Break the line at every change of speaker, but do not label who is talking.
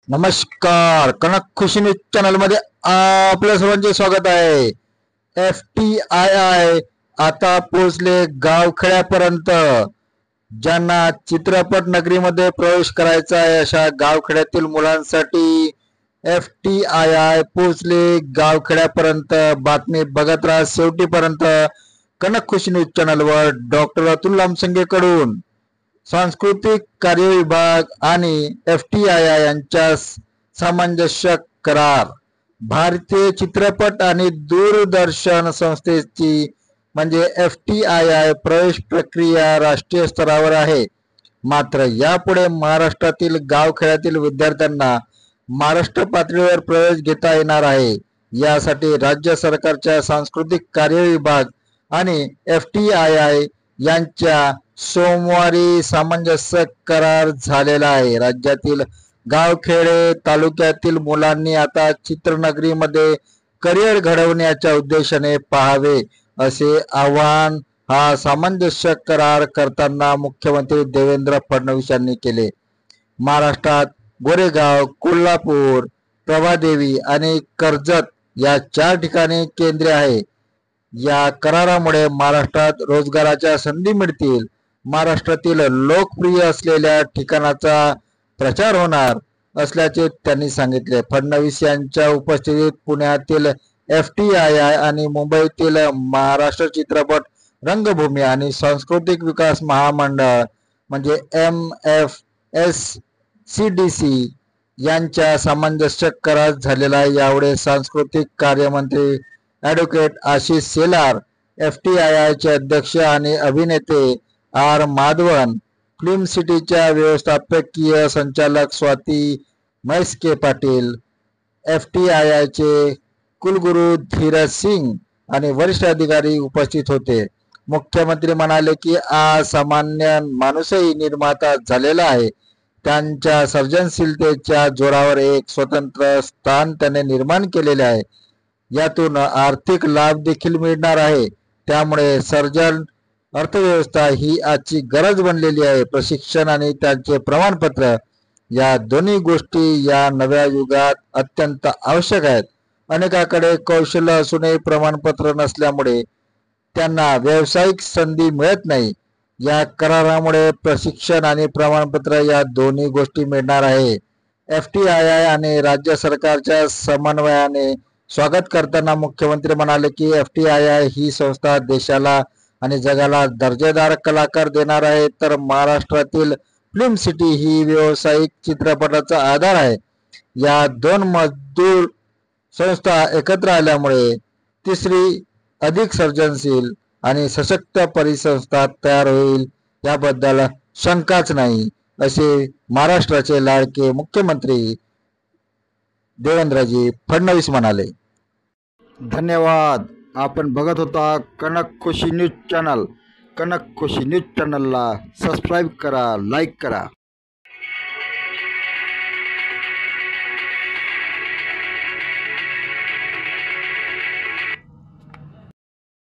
नमस्कार. कनक खुशी news channel मध्ये आपल्या सर्वांचे स्वागत आहे. FTII आता पोहोचले गावखेड्यापर्यंत. ज्यांना चित्रपट नगरीमध्ये प्रवेश करायचा आहे अशा गावखेड्यातील मुलांसाठी FTII पोहोचले गावखेड्यापर्यंत. बातमी बघत राहा शेवटीपर्यंत. कनक खुशी न्यूज चॅनलवर डॉक्टर अतुल लामसंगे कडून सांस्कृतिक कार्य विभाग आणि FTII यांच्या सामंजस्य करार. भारतीय चित्रपट आणि दूरदर्शन संस्थेची म्हणजे FTII प्रवेश प्रक्रिया राष्ट्रीय स्तरावर आहे. मात्र यापुढे महाराष्ट्रातील गावखेड्यातील विद्यार्थ्यांना महाराष्ट्र पातळीवर प्रवेश घेता येणार आहे. यासाठी राज्य सरकारच्या सांस्कृतिक कार्य विभाग आणि FTII यांच्या सोमवारी सामंजस्य करार झालेला आहे. राज्यातील गावखेडे तालुक्यातील मुलांनी आता चित्रनगरीमध्ये करिअर घडवण्याच्या उद्देशाने पाहावे असे आवाहन हा सामंजस्य करार करताना मुख्यमंत्री देवेंद्र फडणवीस यांनी केले. महाराष्ट्रात गोरेगाव, कोल्हापूर, प्रभादेवी आणि कर्जत या 4 ठिकाणी केंद्रे आहे. या करारामुळे महाराष्ट्रात रोजगाराच्या संधी मिळतील. महाराष्ट्रातील लोकप्रिय असलेल्या ठिकाणाचा प्रचार होणार असल्याचे त्यांनी सांगितले. फडणवीस यांच्या उपस्थितीत पुण्यातील FTII आणि मुंबईतील महाराष्ट्र चित्रपट रंगभूमी आणि सांस्कृतिक विकास महामंडळ म्हणजे MFSCDC यांच्या सामंजस्य करार झालेला आहे. यावेळी सांस्कृतिक कार्यमंत्री ॲडव्होकेट आशिष शेलार, FTII चे अध्यक्ष आणि अभिनेते R माधवन, फिल्म सिटीच्या व्यवस्थापकीय संचालक स्वाती म्हैसके पाटील, FTII चे कुलगुरू धीरज सिंग आणि वरिष्ठ अधिकारी उपस्थित होते. मुख्यमंत्री म्हणाले की आज सामान्य माणूसही निर्माता झालेला आहे. त्यांच्या सर्जनशीलतेच्या जोरावर एक स्वतंत्र स्थान त्याने निर्माण केलेले आहे. यातून आर्थिक लाभ देखील मिळणार आहे. त्यामुळे सर्जन अर्थव्यवस्था ही आजची गरज बनलेली आहे. प्रशिक्षण आणि त्यांचे प्रमाणपत्र या दोन्ही गोष्टी या नव्या युगात अत्यंत आवश्यक आहेत. अनेकाकडे कौशल्य असूनही प्रमाणपत्र नसल्यामुळे त्यांना व्यावसायिक संधी मिळत नाही. या करारामुळे प्रशिक्षण आणि प्रमाणपत्र या दोन्ही गोष्टी मिळणार आहे. FTII आणि राज्य सरकारच्या समन्वयाने स्वागत करताना मुख्यमंत्री म्हणाले की FTII ही संस्था देशाला आणि जगाला दर्जेदार कलाकार देणार आहे. तर महाराष्ट्रातील फिल्म सिटी ही व्यावसायिक चित्रपटाचा आधार आहे. या 2 मजदूर संस्था एकत्र आल्यामुळे तिसरी अधिक सर्जनशील आणि सशक्त परिसंस्था तयार होईल याबद्दल शंकाच नाही असे महाराष्ट्राचे लाडके मुख्यमंत्री देवेंद्रजी फडणवीस म्हणाले. धन्यवाद. आपण बघत होता कनक खुशी न्यूज चॅनल. कनक खुशी न्यूज चॅनलला सबस्क्राईब करा, लाईक करा.